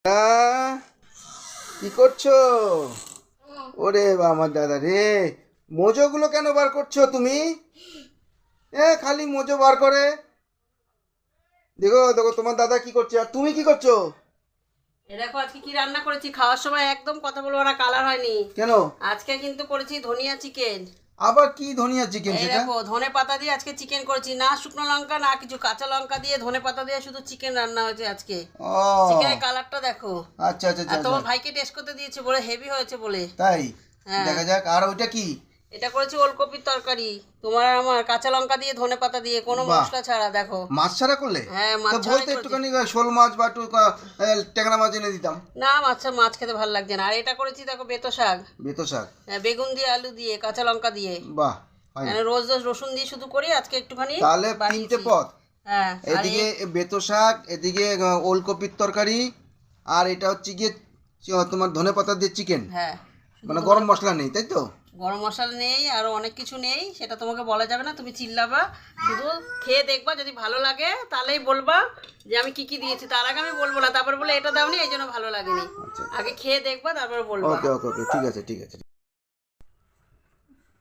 কি করছো? ওরে আমার দাদা রে, মোজোগুলো কেন বার করছো তুমি? খালি মোজো বার করে। দেখো দেখো তোমার দাদা কি করছে, আর তুমি কি করছো? দেখো আজকে কি রান্না করেছি। খাওয়ার সময় একদম কথা বলবো না, কালার হয়নি কেন? আজকে কিন্তু করেছি ধনিয়া চিকেন। আবার কি ধনিয়া চিকেন এই সেটা? দেখো ধনে পাতা দিয়ে আজকে চিকেন করেছি, না শুকনো লঙ্কা না কিছু, কাঁচা লঙ্কা দিয়ে ধনে পাতা দিয়ে শুধু চিকেন রান্না হয়েছে আজকে। ও চিকেনের কালারটা দেখো। আচ্ছা আচ্ছা আর আচ্ছা তোমার আচ্ছা। ভাইকে টেস্ট করতে দিয়েছে বলে হেভি হয়েছে বলে। তাই? হ্যাঁ। দেখা যাক। আর ওইটা কি? এটা করেছি ওলকপির তরকারি, তোমার আর আমার, কাঁচা লঙ্কা দিয়ে ধনে পাতা দিয়ে, কোনো বাহ। মশলা ছাড়া। দেখো মাছ ছাড়া করলে? হ্যাঁ, মাছ তো ছাড়াই বলতে করেছি। একটুখানি শোল মাছ বা একটু ট্যাংরা মাছ এনে দিতাম। না, মাছ খেতে ভালো লাগছে না। আর এটা করেছি দেখো বেতো শাক। বেতো শাক? বেগুন দিয়ে, আলু দিয়ে, কাঁচা লঙ্কা দিয়ে। বাহ, হয় না? রোজ রোজ রসুন দিয়ে শুধু করি, আজকে একটুখানি তাহলে বাড়িয়েছি। 3টে পদ। হ্যাঁ। আর এদিকে বেতো শাক, এদিকে ওলকপির তরকারি, আর এটা হচ্ছে গিয়ে তোমার ধনে পাতা দিয়ে চিকেন। হ্যাঁ, মানে গরম মশলা নেই, তাই তো? গরম মশলা নেই, আরো অনেক কিছু নেই, সেটা তোমাকে বলা যাবে না, তুমি চিল্লাবা। শুধু খেয়ে দেখবা, যদি ভালো লাগে তাহলেই বলবা যে আমি কি কি দিয়েছি। তার আগে আমি বলবো না, তারপর বলে এটা দাওনি এই জন্য ভালো লাগেনি। আচ্ছা, আগে খেয়ে দেখবা তারপর বলবা। ওকে ওকে ওকে, ঠিক আছে ঠিক আছে।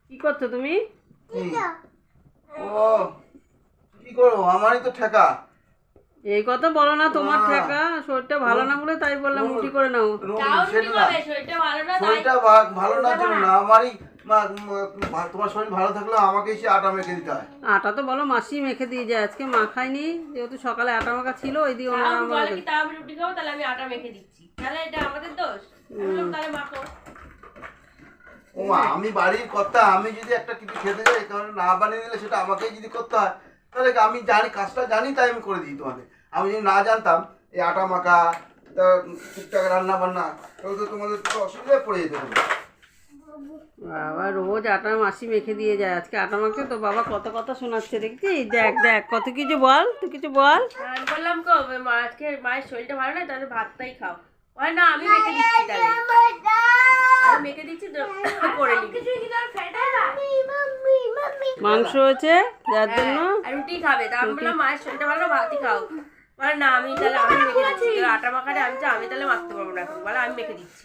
কি করছো তুমি? ও কি করবো, আমারই তো ঠেকা। এই কথা বলো না, তোমার ঠেকা। শরীরটা ভালো না বলে তাই বললাম রুটি করে নাও। শরীরটা ভালো না জন্য না, আমারই তোমার শরীর ভালো থাকলে আমাকে এসে আটা মেখে দিতে হয়। আটা তো বলো মাসি মেখে দিয়ে যায়, আজকে মাখাইনি, যেহেতু সকালে আটা মাখা ছিল ওই দিয়ে ওনারা আমি রুটি খাবো, তাহলে আমি আটা মেখে দিচ্ছি, তাহলে এটা আমাদের দোষ? তাহলে মাখো। ও মা, আমি বাড়ির কর্তা, আমি যদি একটা কিছু খেতে যাই তাহলে না বানিয়ে দিলে সেটা আমাকেই যদি করতে হয়, তাহলে আমি জানি, কাজটা জানি তাই আমি করে দিই তোমাকে। আমি যদি না জানতাম এই আটা মাখা, তা টুকটাক রান্না বান্না, তাহলে তো তোমাদের তো অসুবিধায় পড়ে যেতে হবে। বাবা রোজ আটা মাসি মেখে দিয়ে যায়, আজকে আটা মাখে তো বাবা কত কথা শোনাচ্ছে দেখছি। দেখ দেখ কত কিছু বল, তুই কিছু বল। আমি বললাম তো আজকে মায়ের শরীরটা ভালো নয়, তাহলে ভাতটাই খাও। হয় না, আমি মেখে দিচ্ছি, তাহলে আমি মেখে দিচ্ছি করে নিবি। মাংস হয়েছে যার জন্য আর রুটি খাবে, তা আমি বললাম মায়ের শরীরটা ভালো, ভাতই খাও। বলে না, আমি তাহলে আমি মেখে দিচ্ছি, আটা মাখাটা আমি তাহলে মাখতে পারবো না এখন, বলে আমি মেখে দিচ্ছি।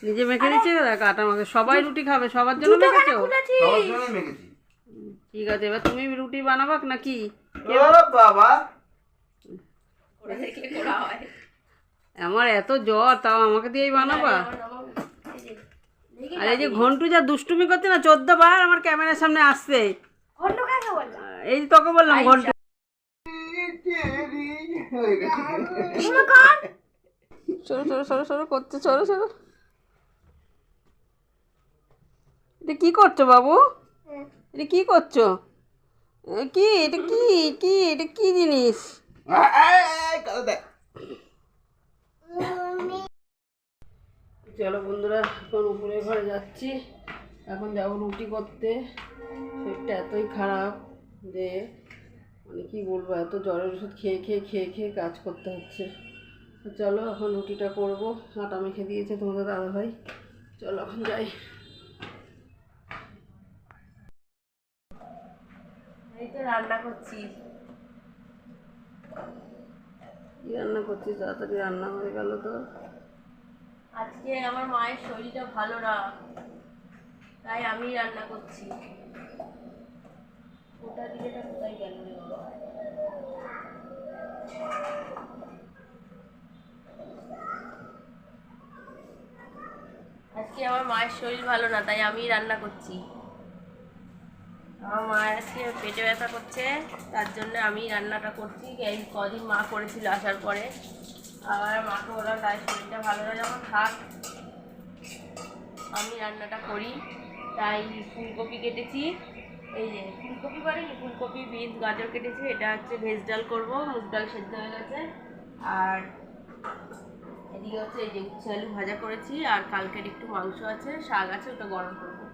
নিজে মেখে দিচ্ছে, দেখ আটা মাখে। সবাই রুটি খাবে, সবার জন্য মেখেছো? সবার জন্যই মেখেছি। ঠিক আছে, এবার তুমি রুটি বানাবা নাকি? ও বাবা, করে দেখলে করা হয়। আমার এত জ্বর, তাও আমাকে দিয়েই বানাবা? আর এই যে ঘন্টু যা দুষ্টুমি করছে না, 14 বার আমার ক্যামেরার সামনে আসছে। এই যে তোকে বললাম ঘন্টু। সরো সরো সরো সরো করছে, সরো সরো। এটা কি করছো বাবু? এটা কি করছো? কি এটা, কি কি এটা, কি জিনিস? চলো বন্ধুরা, এখন উপরে ঘরে যাচ্ছি। এখন যাবো রুটি করতে। শরীরটা এতই খারাপ যে মানে কি বলবো, এত জ্বরের ওষুধ খেয়ে খেয়ে খেয়ে খেয়ে কাজ করতে হচ্ছে। তো চলো এখন রুটিটা করবো। আটা মেখে দিয়েছে তোমাদের দাদা ভাই। চলো এখন যাই। এই তো রান্না করছি। কি রান্না করছিস? তাড়াতাড়ি রান্না হয়ে গেল তো। আজকে আমার মায়ের শরীরটা ভালো না, তাই আমি রান্না করছি। ওটা দিকেটা কোথায় গেল রে বাবা? আজকে আমার মায়ের শরীর ভালো না, তাই আমি রান্না করছি। আমার মায়ের আজকে পেটে ব্যথা করছে, তার জন্য আমি রান্নাটা করছি। এই কদিন মা করেছিল আসার পরে, আবার মাকে বললাম তাই শরীরটা ভালো না যখন, থাক আমি রান্নাটা করি। তাই ফুলকপি কেটেছি, এই যে ফুলকপি পারিনি, ফুলকপি, বিনস, গাজর কেটেছি। এটা হচ্ছে ভেজ ডাল করবো, মুগ ডাল সেদ্ধ হয়ে গেছে। আর এদিকে হচ্ছে এই যে উচ্ছে আলু ভাজা করেছি, আর কালকের একটু মাংস আছে, শাক আছে, ওটা গরম করবো।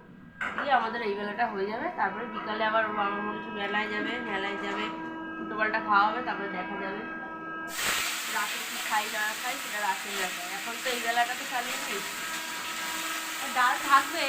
দিয়ে আমাদের এই বেলাটা হয়ে যাবে। তারপরে বিকালে আবার আমার মনে হচ্ছে মেলায় যাবে, উল্টো পাল্টা খাওয়া হবে, তারপরে দেখা যাবে রাতে কি খাই না খাই, সেটা রাতের ব্যাপার। এখন তো এই বেলাটা তো চালিয়েছি, ডাল থাকবে।